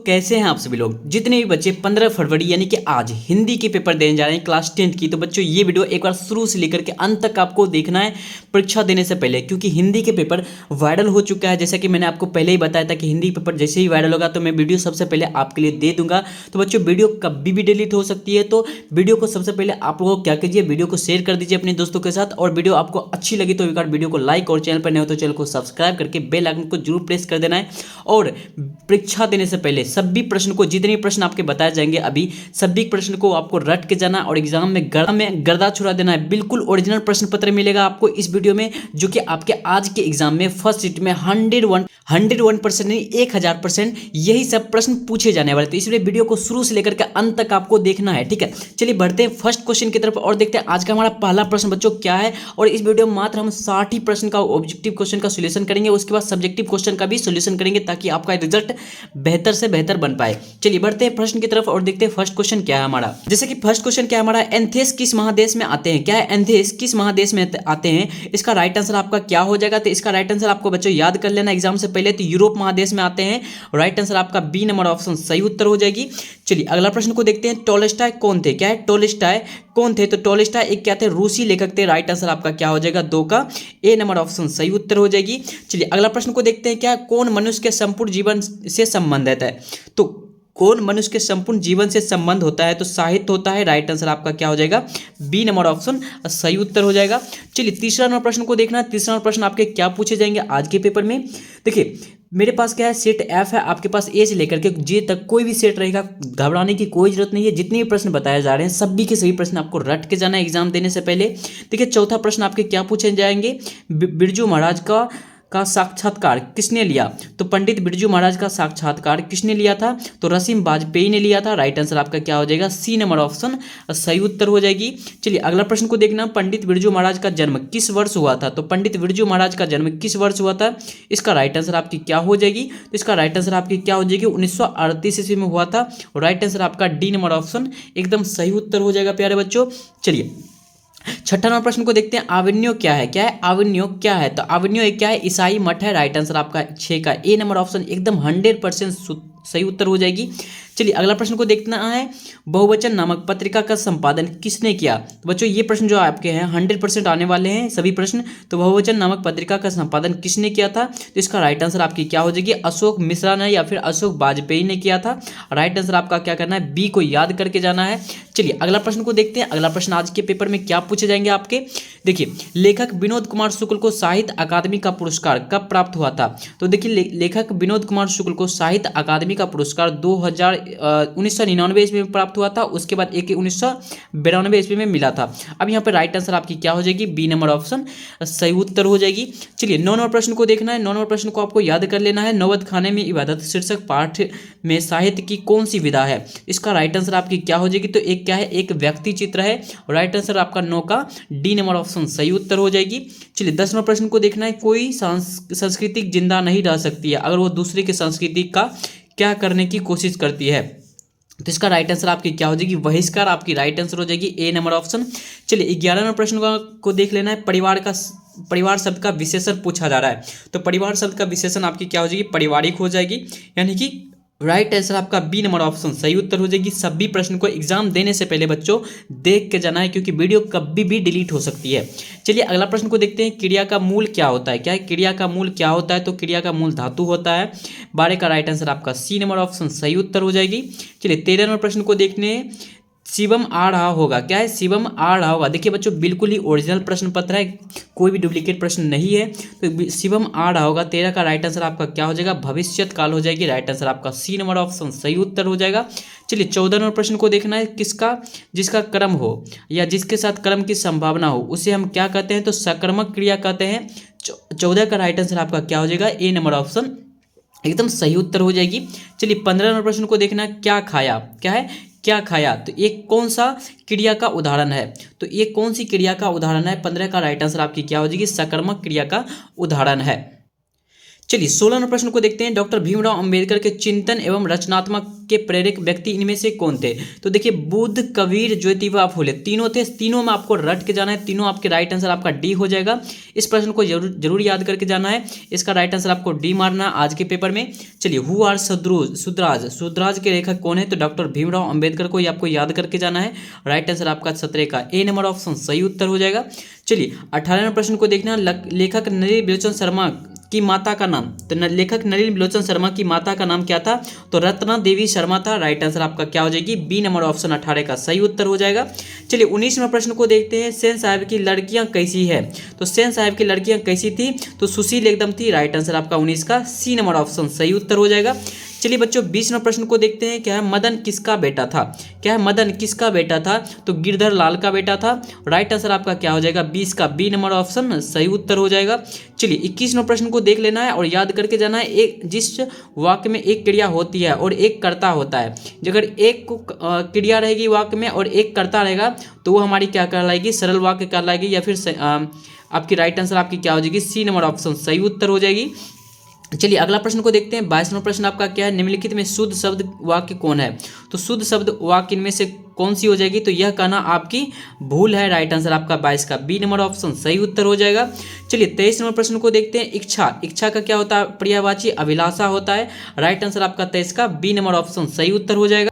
कैसे हैं आप सभी लोग। जितने भी बच्चे 15 फरवरी यानी कि आज हिंदी के पेपर देने जा रहे हैं क्लास 10th की, तो बच्चों ये वीडियो एक बार शुरू से लेकर के अंत तक आपको देखना है परीक्षा देने से पहले, क्योंकि हिंदी के पेपर वायरल हो चुका है। जैसा कि मैंने आपको पहले ही बताया था कि हिंदी पेपर जैसे ही वायरल होगा तो मैं वीडियो सबसे पहले आपके लिए दे दूंगा। तो बच्चों वीडियो कभी भी डिलीट हो सकती है, तो वीडियो को सबसे पहले आप लोग क्या कीजिए, वीडियो को शेयर कर दीजिए अपने दोस्तों के साथ, और वीडियो आपको अच्छी लगी तो एक बार वीडियो को लाइक, और चैनल पर नए हो तो चैनल को सब्सक्राइब करके बेल आइकन को जरूर प्रेस कर देना है। और परीक्षा देने से पहले सभी प्रश्न को, जितने प्रश्न आपके बताए जाएंगे अभी, सभी प्रश्न को आपको रट के जाना और एग्जाम में गर्दा छुड़ा देना है। बिल्कुल ओरिजिनल प्रश्न पत्र मिलेगा आपको इस वीडियो में, जो कि आपके आज के एग्जाम में फर्स्ट शिफ्ट में 101% नहीं 1000% यही सब प्रश्न पूछे जाने वाले। तो इसलिए वीडियो को शुरू से लेकर के अंत तक आपको देखना है, ठीक है। चलिए बढ़ते हैं फर्स्ट क्वेश्चन की तरफ और देखते हैं आज का हमारा पहला प्रश्न बच्चों क्या है। और इस वीडियो में मात्र हम 60 ही प्रश्न का ऑब्जेक्टिव क्वेश्चन का सॉल्यूशन करेंगे, उसके बाद सब्जेक्टिव क्वेश्चन का भी सॉल्यूशन करेंगे, ताकि आपका रिजल्ट बेहतर से बेहतर बन पाए। चलिए बढ़ते हैं प्रश्न की तरफ और देखते हैं फर्स्ट क्वेश्चन क्या है हमारा। जैसे कि फर्स्ट क्वेश्चन क्या है हमारा, एंथेस किस महादेश में आते हैं। क्या है, एंथेस किस महादेश में आते हैं। इसका राइट आंसर आपका क्या हो जाएगा, तो इसका राइट आंसर आपको बच्चों याद कर लेना एग्जाम से पहले, तो यूरोप महादेश में आते हैं। राइट आंसर आपका बी नंबर ऑप्शन सही उत्तर हो जाएगी। चलिए अगला प्रश्न को देखते हैं, टोल्स्टॉय कौन थे। क्या है, टोल्स्टॉय कौन थे, तो टोल्स्टॉय एक क्या थे, रूसी लेखक थे। राइट आंसर आपका क्या हो जाएगा, 2 का ए नंबर ऑप्शन सही उत्तर हो जाएगी। चलिए अगला प्रश्न को देखते हैं, क्या कौन मनुष्य के संपूर्ण जीवन से संबंधित है। तो कौन मनुष्य के संपूर्ण जीवन से संबंध होता है, तो साहित्य होता है। राइट आंसर आपका क्या हो जाएगा, बी नंबर ऑप्शन सही उत्तर हो जाएगा। चलिए तीसरा नंबर प्रश्न को देखना। तीसरा नंबर प्रश्न आपके क्या पूछे जाएंगे आज के पेपर में। देखिए मेरे पास क्या है, सेट एफ है, आपके पास ए से लेकर के जे तक कोई भी सेट रहेगा, घबराने की कोई जरूरत नहीं है। जितने भी प्रश्न बताए जा रहे हैं सभी के सभी प्रश्न आपको रट के जाना है एग्जाम देने से पहले। देखिए चौथा प्रश्न आपके क्या पूछे जाएंगे, बिरजू महाराज का साक्षात्कार किसने लिया। तो पंडित बिरजू महाराज का साक्षात्कार किसने लिया था, तो रसीम वाजपेयी ने लिया था। राइट आंसर आपका क्या हो जाएगा, सी नंबर ऑप्शन सही उत्तर हो जाएगी। चलिए अगला प्रश्न को देखना, पंडित बिरजू महाराज का जन्म किस वर्ष हुआ था। तो पंडित बिरजू महाराज का जन्म किस वर्ष हुआ था, इसका राइट आंसर आपकी क्या हो जाएगी, तो इसका राइट आंसर आपकी क्या हो जाएगी, 1938 ईस्वी में हुआ था। राइट आंसर आपका डी नंबर ऑप्शन एकदम सही उत्तर हो जाएगा प्यारे बच्चों। चलिए छठा नंबर प्रश्न को देखते हैं, आवन्यो क्या है। क्या है, आवन्यो क्या है, तो आवन्यो एक क्या है, ईसाई मठ है। राइट आंसर आपका 6 का ए नंबर ऑप्शन एकदम 100% सही उत्तर हो जाएगी। चलिए अगला प्रश्न को देखना है, बहुवचन नामक पत्रिका का संपादन किसने किया। तो बच्चों ये प्रश्न जो आपके हैं 100% आने वाले हैं सभी प्रश्न। तो बहुवचन नामक पत्रिका का संपादन किसने किया था, तो इसका राइट आंसर आपकी क्या हो जाएगी, अशोक मिश्रा ने या फिर अशोक वाजपेयी ने किया था। राइट आंसर आपका क्या करना है, बी को याद करके जाना है। चलिए अगला प्रश्न को देखते हैं, अगला प्रश्न आज के पेपर में क्या पूछे जाएंगे आपके। देखिए लेखक विनोद कुमार शुक्ल को साहित्य अकादमी का पुरस्कार कब प्राप्त हुआ था। तो देखिए लेखक विनोद कुमार शुक्ल को साहित्य अकादमी का पुरस्कार 1999 ईस्वी में प्राप्त हुआ था। उसके बाद एक 1992 ईस्वी में मिला था। अब यहाँ पर राइट आंसर आपकी क्या हो जाएगी, बी नंबर ऑप्शन सही उत्तर हो जाएगी। चलिए 9 नंबर प्रश्न को देखना है। 9 नंबर प्रश्न को आपको याद कर लेना है, नौबत खाने में इबादत शीर्षक पाठ में साहित्य की कौन सी विधा है। इसका राइट आंसर आपकी क्या हो जाएगी, तो एक क्या है, एक व्यक्ति चित्र है। राइट आंसर आपका 9 का डी नंबर ऑप्शन सही उत्तर हो जाएगी। चलिए 10 नंबर प्रश्न को देखना है, कोई संस्कृति जिंदा नहीं रह सकती है अगर वो दूसरे की संस्कृति का क्या करने की कोशिश करती है। तो इसका राइट आंसर आपकी क्या हो जाएगी, बहिष्कार आपकी राइट आंसर हो जाएगी, ए नंबर ऑप्शन। चलिए 11 नंबर प्रश्न को देख लेना है, परिवार शब्द का विशेषण पूछा जा रहा है। तो परिवार शब्द का विशेषण आपकी क्या हो जाएगी, पारिवारिक हो जाएगी, यानी कि राइट आंसर आपका बी नंबर ऑप्शन सही उत्तर हो जाएगी। सभी प्रश्न को एग्जाम देने से पहले बच्चों देख के जाना है, क्योंकि वीडियो कभी भी डिलीट हो सकती है। चलिए अगला प्रश्न को देखते हैं, क्रिया का मूल क्या होता है। क्या है, क्रिया का मूल क्या होता है, तो क्रिया का मूल धातु होता है। 12 का राइट आंसर आपका सी नंबर ऑप्शन सही उत्तर हो जाएगी। चलिए 13 नंबर प्रश्न को देखने, शिवम आ रहा होगा। क्या है, शिवम आ रहा होगा। देखिए बच्चों बिल्कुल ही ओरिजिनल प्रश्न पत्र है, कोई भी डुप्लीकेट प्रश्न नहीं है। तो शिवम आ रहा होगा 13 का राइट आंसर आपका क्या हो जाएगा, भविष्यत काल हो जाएगी। राइट आंसर आपका सी नंबर ऑप्शन सही उत्तर हो जाएगा। चलिए 14 नंबर प्रश्न को देखना है, जिसका क्रम हो या जिसके साथ क्रम की संभावना हो उसे हम क्या कहते हैं, तो सकर्मक क्रिया कहते हैं। 14 का राइट आंसर आपका क्या हो जाएगा, ए नंबर ऑप्शन एकदम सही उत्तर हो जाएगी। चलिए 15 नंबर प्रश्न को देखना, क्या खाया। क्या है, क्या खाया, तो एक कौन सा क्रिया का उदाहरण है। तो ये कौन सी क्रिया का उदाहरण है, 15 का राइट आंसर आपकी क्या हो जाएगी, सकर्मक क्रिया का उदाहरण है। चलिए 16 नंबर प्रश्न को देखते हैं, डॉक्टर भीमराव अंबेडकर के चिंतन एवं रचनात्मक के प्रेरक व्यक्ति इनमें से कौन थे? तो देखिए बुद्ध, कबीर, ज्योतिबा फुले तीनों थे। तीनों में आपको रट के जाना है, तीनों आपके राइट आंसर आपका डी हो जाएगा। इस प्रश्न को जरूर याद करके जाना है। इसका राइट आंसर आपको डी मारना है आज के पेपर में। चलिए, हु आर सुद्राज, सुद्राज के लेखक कौन है? तो डॉक्टर भीमराव अंबेडकर को आपको याद करके जाना है। राइट आंसर आपका 17 का ए नंबर ऑप्शन सही उत्तर हो जाएगा। चलिए 18वें प्रश्न को देखना, लेखक नलिनी बिलोचन शर्मा की माता का नाम। तो लेखक नलिनी बिलोचन शर्मा की माता का नाम क्या था? तो रत्ना देवी शर्मा था। राइट आंसर आपका क्या हो जाएगी? बी नंबर ऑप्शन 18 का सही उत्तर हो जाएगा। चलिए 19वें प्रश्न को देखते हैं, सेन साहब की लड़कियां कैसी है? तो सेन साहब की लड़कियां कैसी थी? तो सुशील एकदम थी। राइट आंसर आपका 19 का सी नंबर ऑप्शन सही उत्तर हो जाएगा। चलिए बच्चों 20वें प्रश्न को देखते हैं, क्या है मदन किसका बेटा था? क्या है मदन किसका बेटा था? तो गिरधर लाल का बेटा था। राइट आंसर आपका क्या हो जाएगा? 20 का बी नंबर ऑप्शन सही उत्तर हो जाएगा। चलिए 21वें प्रश्न को देख लेना है और याद करके जाना है, एक जिस वाक्य में एक क्रिया होती है और एक कर्ता होता है, अगर एक क्रिया रहेगी वाक्य में और एक कर्ता रहेगा तो वो हमारी क्या कहलाएगी? सरल वाक्य कहलाएगी। या फिर आपकी राइट आंसर आपकी क्या हो जाएगी? सी नंबर ऑप्शन सही उत्तर हो जाएगी। चलिए अगला प्रश्न को देखते हैं। 22वां प्रश्न आपका क्या है? निम्नलिखित में शुद्ध शब्द वाक्य कौन है? तो शुद्ध शब्द वाक्य इनमें से कौन सी हो जाएगी? तो यह कहना आपकी भूल है। राइट आंसर आपका 22 का बी नंबर ऑप्शन सही उत्तर हो जाएगा। चलिए 23वें प्रश्न को देखते हैं। इच्छा, इच्छा का क्या होता है? पर्यायवाची अभिलाषा होता है। राइट आंसर आपका 23 का बी नंबर ऑप्शन सही उत्तर हो जाएगा।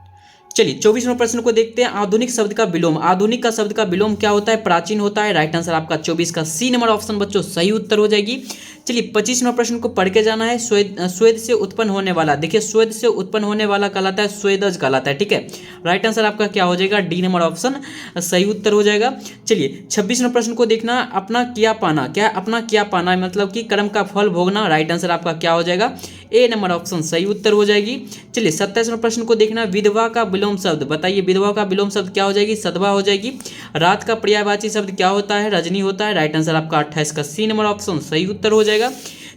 चलिए 24वें प्रश्न को देखते हैं। आधुनिक शब्द का विलोम, आधुनिक का शब्द का विलोम क्या होता है? प्राचीन होता है। राइट आंसर आपका 24 का सी नंबर ऑप्शन बच्चों सही उत्तर हो जाएगी। चलिए 25वें प्रश्न को पढ़ के जाना है। स्वेद से उत्पन्न होने वाला, देखिए स्वेद से उत्पन्न होने वाला कहलाता है स्वेदज कहलाता है। ठीक है, राइट आंसर आपका क्या हो जाएगा? डी नंबर ऑप्शन सही उत्तर हो जाएगा। चलिए 26वें प्रश्न को देखना, अपना किया पाना, क्या अपना किया पाना मतलब कि कर्म का फल भोगना। राइट आंसर आपका क्या हो जाएगा? ए नंबर ऑप्शन सही उत्तर हो जाएगी। चलिए 27वें प्रश्न को देखना, विधवा का विलोम शब्द बताइए। विधवा का विलोम शब्द क्या हो जाएगी? सधवा हो जाएगी। रात का पर्यायवाची शब्द क्या होता है? रजनी होता है। राइट आंसर आपका 28 का सी नंबर ऑप्शन सही उत्तर हो जाएगा।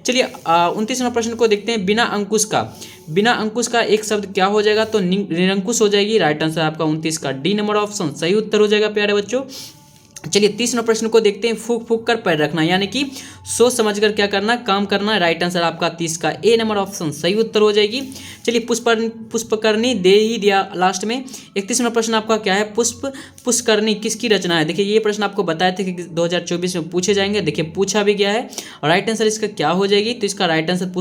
चलिए 29वें प्रश्न को देखते हैं। बिना अंकुश का, बिना अंकुश का एक शब्द क्या हो जाएगा? तो निरंकुश हो जाएगी। राइट आंसर आपका 29 का डी नंबर ऑप्शन सही उत्तर हो जाएगा प्यारे बच्चों। चलिए 30वें प्रश्न को देखते हैं। फूक फूक कर पैर रखना, यानी कि सोच समझकर क्या करना? काम करना। राइट आंसर आपका 30 का ए नंबर ऑप्शन सही उत्तर हो जाएगी। चलिए पुष्पकर्णी दे ही दिया लास्ट में। 31वां प्रश्न आपका क्या है? पुष्करणी किसकी रचना है? देखिए ये प्रश्न आपको बताए थे कि 2024 में पूछे जाएंगे, देखिए पूछा भी गया है। राइट आंसर इसका क्या हो जाएगी? तो इसका राइट आंसर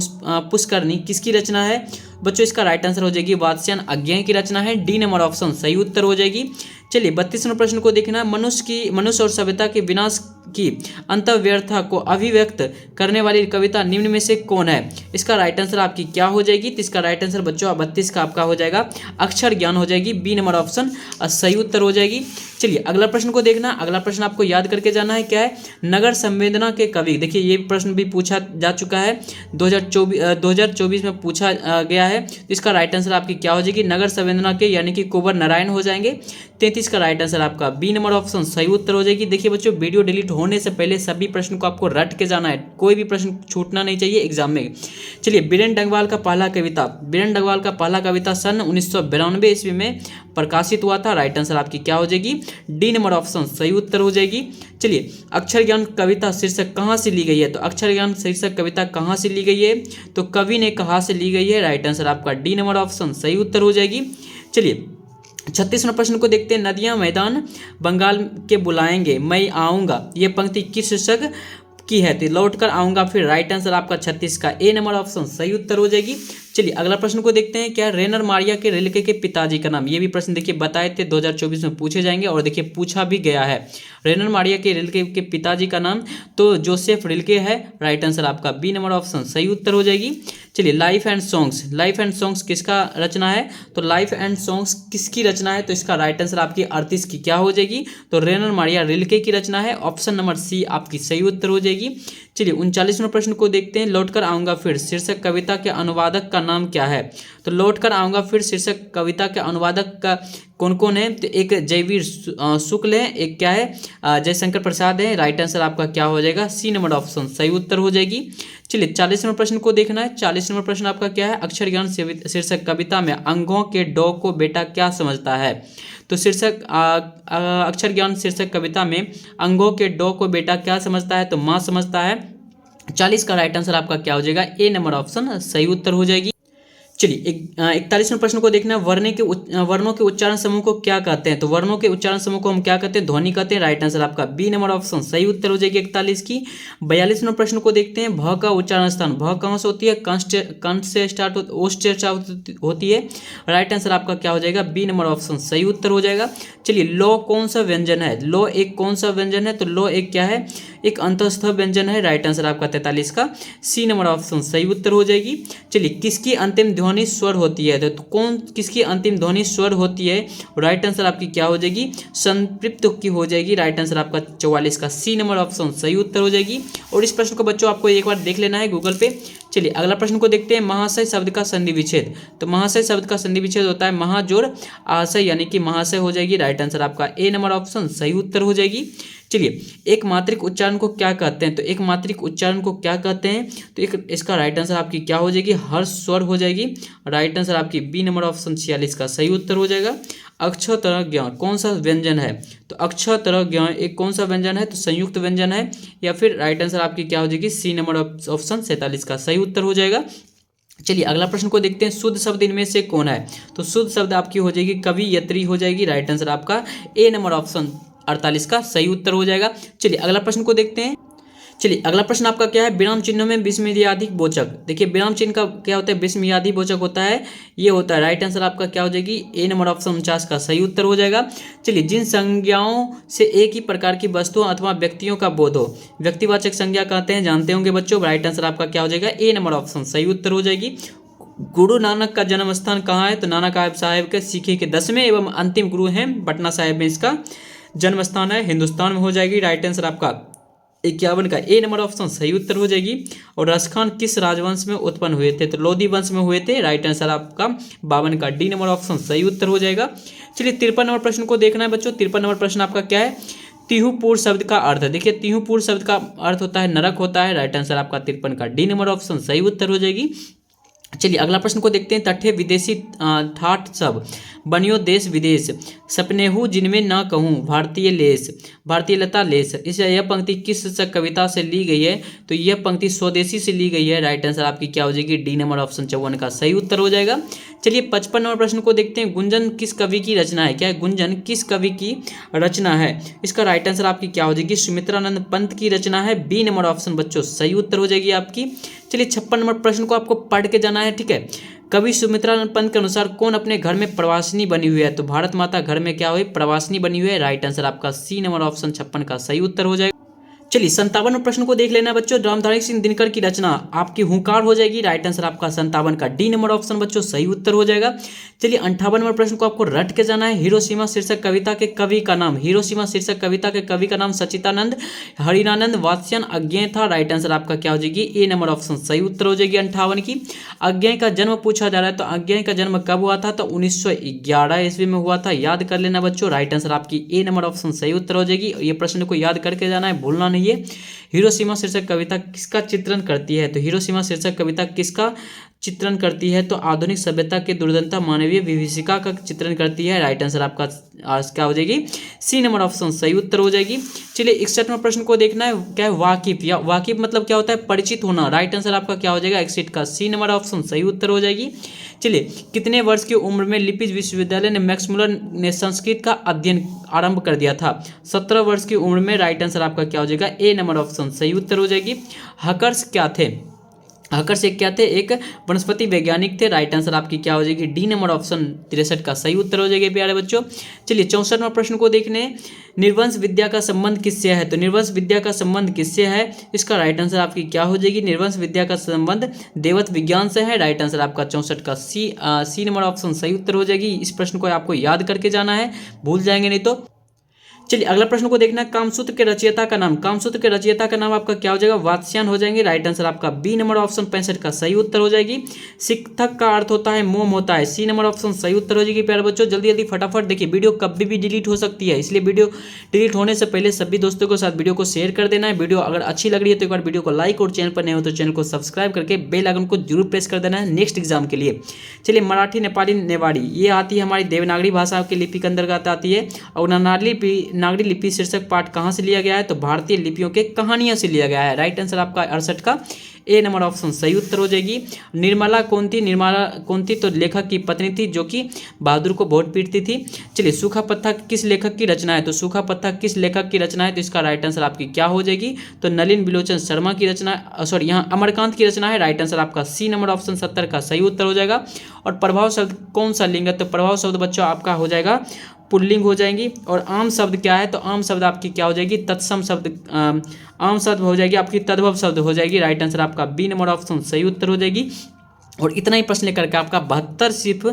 पुष्करणी किसकी रचना है बच्चों? इसका राइट आंसर हो जाएगी वात्स्यायन अज्ञेय की रचना है। डी नंबर ऑप्शन सही उत्तर हो जाएगी। चलिए 32वें प्रश्न को देखना, मनुष्य और सभ्यता के विनाश की अंतर्व्यर्था को अभिव्यक्त करने वाली कविता निम्न में से कौन है? इसका राइट आंसर आपकी क्या हो जाएगी? तो इसका राइट आंसर बच्चों 32 का आपका हो जाएगा अक्षर ज्ञान हो जाएगी। बी नंबर ऑप्शन सही उत्तर हो जाएगी। चलिए अगला प्रश्न को देखना। अगला प्रश्न आपको याद करके जाना है, क्या है? नगर संवेदना के कवि। देखिए ये प्रश्न भी पूछा जा चुका है, 2024 में पूछा गया है। तो इसका राइट आंसर आपकी क्या हो जाएगी? नगर संवेदना के यानी कि कुंवर नारायण हो जाएंगे। 33 का राइट आंसर आपका बी नंबर ऑप्शन सही उत्तर हो जाएगी। देखिए बच्चों वीडियो डिलीट होने से पहले सभी प्रश्न को आपको रट के जाना है, कोई भी प्रश्न छूटना नहीं चाहिए एग्जाम में। चलिए बीरेन डगवाल का पहला कविता सन 1992 ईस्वी में प्रकाशित हुआ था। राइट आंसर आपकी क्या हो जाएगी? डी नंबर ऑप्शन सही उत्तर हो जाएगी। चलिए अक्षर ज्ञान कविता शीर्षक कहाँ से ली गई है? तो अक्षर ज्ञान शीर्षक कविता कहाँ से ली गई है? तो कवि ने कहाँ से ली गई है? राइट आंसर आपका डी नंबर ऑप्शन सही उत्तर हो जाएगी। चलिए 36वें प्रश्न को देखते हैं। नदियां मैदान बंगाल के बुलाएंगे, मैं आऊँगा, ये पंक्ति किस शीर्षक की है? तो लौट कर आऊँगा। फिर राइट आंसर आपका 36 का ए नंबर ऑप्शन सही उत्तर हो जाएगी। चलिए अगला प्रश्न को देखते हैं। क्या रेनर मारिया के रिल्के के पिताजी का नाम? ये भी प्रश्न देखिए बताए थे 2024 में पूछे जाएंगे और देखिए पूछा भी गया है। रेनर मारिया के रिल्के के पिताजी का नाम तो जोसेफ रिल्के है। राइट आंसर आपका बी नंबर ऑप्शन सही उत्तर हो जाएगी। चलिए लाइफ एंड सॉन्ग्स किसका रचना है? तो लाइफ एंड सॉन्ग्स किसकी रचना है? तो इसका राइट आंसर आपकी 38 की क्या हो जाएगी? तो रेनर मारिया रिल्के की रचना है। ऑप्शन नंबर सी आपकी सही उत्तर हो जाएगी। चलिए 39वें प्रश्न को देखते हैं। लौट कर आऊँगा फिर शीर्षक कविता के अनुवादक का नाम क्या है? तो लौट कर आऊँगा फिर शीर्षक कविता के अनुवादक का कौन कौन है? तो एक जयवीर शुक्ल है, एक क्या है जयशंकर प्रसाद है। राइट आंसर आपका क्या हो जाएगा? सी नंबर ऑप्शन सही उत्तर हो जाएगी। चलिए 40वें प्रश्न को देखना है। 40वां प्रश्न आपका क्या है? अक्षर ज्ञान शीर्षक कविता में अंगों के डॉ को बेटा क्या समझता है? तो शीर्षक अक्षर ज्ञान शीर्षक कविता में अंगों के डॉ को बेटा क्या समझता है? तो माँ समझता है। 40 का राइट आंसर आपका क्या हो जाएगा? ए नंबर ऑप्शन सही उत्तर हो जाएगी। चलिए 41वें प्रश्न को देखना है, वर्णों के उच्चारण समूह को क्या कहते हैं। तो वर्णों के उच्चारण समूह को हम क्या कहते हैं, ध्वनि कहते हैं। राइट आंसर आपका बी नंबर ऑप्शन सही उत्तर हो जाएगी 41 की। 42वें प्रश्न को देखते हैं, भ का उच्चारण स्थान, भ कहाँ से होती है, कंठ से स्टार्ट होती है। राइट आंसर आपका क्या हो जाएगा, बी नंबर ऑप्शन सही उत्तर हो जाएगा। चलिए लो कौन सा व्यंजन है, लो एक कौन सा व्यंजन है, तो लो एक क्या है, एक अंतस्थ व्यंजन है। राइट आंसर आपका 43 का सी नंबर ऑप्शन सही उत्तर हो जाएगी। चलिए किसकी अंतिम ध्वनि स्वर होती है, तो कौन किसकी अंतिम ध्वनि स्वर होती है। राइट आंसर आपकी क्या हो जाएगी, संतृप्त की हो जाएगी। राइट आंसर आपका 44 का सी नंबर ऑप्शन सही उत्तर हो जाएगी। और इस प्रश्न को बच्चों आपको एक बार देख लेना है गूगल पे। चलिए अगला प्रश्न को देखते हैं, महाशय शब्द का संधि विच्छेद। तो महाशय शब्द का संधि विच्छेद होता है महा जोड़ आशय, यानी कि महाशय हो जाएगी। राइट आंसर आपका ए नंबर ऑप्शन सही उत्तर हो जाएगी। चलिए एक मात्रिक उच्चारण को क्या कहते हैं, तो एक मात्रिक उच्चारण को क्या कहते हैं, तो एक इसका राइट आंसर आपकी क्या हो जाएगी, हर्ष स्वर हो जाएगी। राइट आंसर आपकी बी नंबर ऑप्शन 46 का सही उत्तर हो जाएगा। अक्षर तरह ज्ञान कौन सा व्यंजन है, तो अक्षर तरह ज्ञान एक कौन सा व्यंजन है, तो संयुक्त व्यंजन है। या फिर राइट आंसर आपकी क्या हो जाएगी, सी नंबर ऑप्शन 47 का सही उत्तर हो जाएगा। चलिए अगला प्रश्न को देखते हैं, शुद्ध शब्द इनमें से कौन है। तो शुद्ध शब्द आपकी हो जाएगी कवियत्री हो जाएगी। राइट आंसर आपका ए नंबर ऑप्शन 48 का सही उत्तर हो जाएगा। चलिए अगला प्रश्न को देखते हैं। चलिए अगला प्रश्न आपका क्या है, विराम चिन्हों में विस्मयादिक बोचक। देखिए विराम चिन्ह का क्या होता है, विस्मयादिक बोचक होता है, ये होता है। राइट आंसर आपका क्या हो जाएगी, ए नंबर ऑप्शन 49 का सही उत्तर हो जाएगा। चलिए जिन संज्ञाओं से एक ही प्रकार की वस्तुओं अथवा व्यक्तियों का बोध हो, व्यक्तिवाचक संज्ञा कहते हैं, जानते होंगे बच्चों। राइट आंसर आपका क्या हो जाएगा, ए नंबर ऑप्शन सही उत्तर हो जाएगी। गुरु नानक का जन्म स्थान कहाँ है, तो नानक साहेब के सिखे के 10वें एवं अंतिम गुरु हैं, पटना साहिब में इसका जन्म स्थान है, हिंदुस्तान में हो जाएगी। राइट आंसर आपका 51 का ए नंबर ऑप्शन सही उत्तर हो जाएगी। और रसखान किस राजवंश में उत्पन्न हुए थे, तो लोधी वंश में हुए थे। राइट आंसर आपका 52 का डी नंबर ऑप्शन सही उत्तर हो जाएगा। चलिए 53 नंबर प्रश्न को देखना है बच्चों। 53 नंबर प्रश्न आपका क्या है, तिहुपुर शब्द का अर्थ है। देखिए तिहुपुर शब्द का अर्थ होता है नरक होता है। राइट आंसर आपका 53 का डी नंबर ऑप्शन सही उत्तर हो जाएगी। चलिए अगला प्रश्न को देखते हैं, तठे विदेशी ठाठ सब बनियो देश विदेश, सपनेहू जिनमें ना कहूँ भारतीय लेस, भारतीय लता लेस। इस यह पंक्ति किस कविता से ली गई है, तो यह पंक्ति स्वदेशी से ली गई है। राइट आंसर आपकी क्या हो जाएगी, डी नंबर ऑप्शन 54 का सही उत्तर हो जाएगा। चलिए 55 नंबर प्रश्न को देखते हैं, गुंजन किस कवि की रचना है। क्या है, गुंजन किस कवि की रचना है। इसका राइट आंसर आपकी क्या हो जाएगी, सुमित्रानंद पंत की रचना है। बी नंबर ऑप्शन बच्चों सही उत्तर हो जाएगी आपकी। चलिए 56 नंबर प्रश्न को आपको पढ़ के जाना है, ठीक है। कवि सुमित्रानंद पंत के अनुसार कौन अपने घर में प्रवासिनी बनी हुई है, तो भारत माता घर में क्या हुई, प्रवासिनी बनी हुई है। राइट आंसर आपका सी नंबर ऑप्शन 56 का सही उत्तर हो जाएगा। चलिए 57 प्रश्न को देख लेना बच्चों, रामधारी सिंह दिनकर की रचना आपकी हुंकार हो जाएगी। राइट आंसर आपका 57 का डी नंबर ऑप्शन बच्चों सही उत्तर हो जाएगा। चलिए 58 प्रश्न को आपको रट के जाना है, हिरोशिमा शीर्षक कविता के कवि का नाम। हिरोशिमा शीर्षक कविता के कवि का नाम सचिदानंद हरिनानंद वात्स्यन अज्ञेय था। राइट आंसर आपका क्या हो जाएगी, ए नंबर ऑप्शन सही उत्तर हो जाएगी 58 की। अज्ञेय का जन्म पूछा जा रहा है, तो अज्ञेय का जन्म कब हुआ था, तो 1911 ईस्वी में हुआ था, याद कर लेना बच्चों। राइट आंसर आपकी ए नंबर ऑप्शन सही उत्तर हो जाएगी। ये प्रश्न को याद करके जाना है, भूलना नहीं है। हिरोशिमा शीर्षक कविता किसका चित्रण करती है, तो हिरोशिमा शीर्षक कविता किसका चित्रण करती है, तो आधुनिक सभ्यता के दुर्दंता मानवीय विभीषिका का चित्रण करती है। राइट आंसर आपका क्या हो जाएगी, सी नंबर ऑप्शन सही उत्तर हो जाएगी। चलिए 61वें प्रश्न को देखना है, क्या है वाकिफ, या वाकिफ मतलब क्या होता है, परिचित होना। राइट आंसर आपका क्या हो जाएगा, 61 का सी नंबर ऑप्शन सही उत्तर हो जाएगी। चलिए कितने वर्ष की उम्र में लिपिज विश्वविद्यालय ने मैक्स मुलर ने संस्कृत का अध्ययन आरंभ कर दिया था, 17 वर्ष की उम्र में। राइट आंसर आपका क्या हो जाएगा, ए नंबर ऑप्शन सही उत्तर हो जाएगी। हकर्स क्या थे, हकर्स एक क्या थे, एक वनस्पति वैज्ञानिक थे। राइट आंसर आपकी क्या हो जाएगी, डी नंबर ऑप्शन 63 का सही उत्तर हो जाएगा प्यारे बच्चों। चलिए 64वां प्रश्न को देखने, निर्वंश विद्या का संबंध किससे है, तो निर्वंश विद्या का संबंध किससे है, इसका राइट आंसर आपकी क्या हो जाएगी, निर्वंश विद्या का संबंध देवत विज्ञान से है। राइट आंसर आपका 64 का सी नंबर ऑप्शन सही उत्तर हो जाएगी। इस प्रश्न को आपको याद करके जाना है, भूल जाएंगे नहीं तो। चलिए अगला प्रश्न को देखना है, कामसूत्र के रचयिता का नाम। कामसूत्र के रचयिता का नाम आपका क्या हो जाएगा, वात्स्यायन हो जाएंगे। राइट आंसर आपका बी नंबर ऑप्शन 65 का सही उत्तर हो जाएगी। शिक्षक का अर्थ होता है मोम होता है, सी नंबर ऑप्शन सही उत्तर हो जाएगी प्यारे बच्चों। जल्दी जल्दी फटाफट देखिए, वीडियो कभी भी डिलीट हो सकती है, इसलिए वीडियो डिलीट होने से पहले सभी दोस्तों के साथ वीडियो को शेयर कर देना है। वीडियो अगर अच्छी लग रही है तो एक बार वीडियो को लाइक, और चैनल पर नए हो तो चैनल को सब्सक्राइब करके बेल आइकन को जरूर प्रेस कर देना है नेक्स्ट एग्जाम के लिए। चलिए मराठी नेपाली नेवाड़ी ये आती है हमारी देवनागरी भाषा की लिपि के अंतर्गत आती है, और देवनागरी लिपि शीर्षक पाठ कहाँ से लिया गया है, तो भारतीय लिपियों के कहानियों से लिया गया है। राइट आंसर आपका 68 का ए नंबर ऑप्शन सही उत्तर हो जाएगी। निर्मला कौन थी, तो लेखक की पत्नी थी जो कि बहादुर को बहुत पीटती थी। चलिए, सूखा पत्ता किस लेखक की रचना है, तो सूखा पत्ता किस लेखक की रचना है, तो इसका राइट आंसर आपकी क्या हो जाएगी, तो नलिन बिलोचन शर्मा की रचना, सॉरी यहाँ अमरकांत की रचना है। राइट आंसर आपका सी नंबर ऑप्शन 70 का सही उत्तर हो जाएगा। और प्रभाव शब्द कौन सा लिंग है, तो प्रभाव शब्द बच्चों आपका हो जाएगा पुल्लिंग हो जाएंगी। और आम शब्द क्या है, तो आम शब्द आपकी क्या हो जाएगी, तत्सम शब्द, आम शब्द हो जाएगी आपकी तद्भव शब्द हो जाएगी। राइट आंसर आपका बी नंबर ऑप्शन सही उत्तर हो जाएगी। और इतना ही प्रश्न लेकर के आपका 72 सिर्फ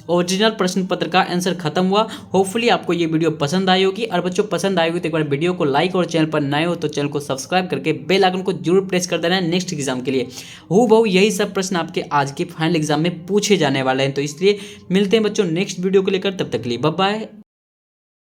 ओरिजिनल प्रश्न पत्र का आंसर खत्म हुआ। होपफुली आपको ये वीडियो पसंद आई होगी। और बच्चों पसंद आई होगी तो एक बार वीडियो को लाइक और चैनल पर नए हो तो चैनल को सब्सक्राइब करके बेल आइकन को जरूर प्रेस कर देना है नेक्स्ट एग्जाम के लिए। हूबहू यही सब प्रश्न आपके आज के फाइनल एग्जाम में पूछे जाने वाले हैं, तो इसलिए मिलते हैं बच्चों नेक्स्ट वीडियो को लेकर। तब तक के लिए बाय बाय।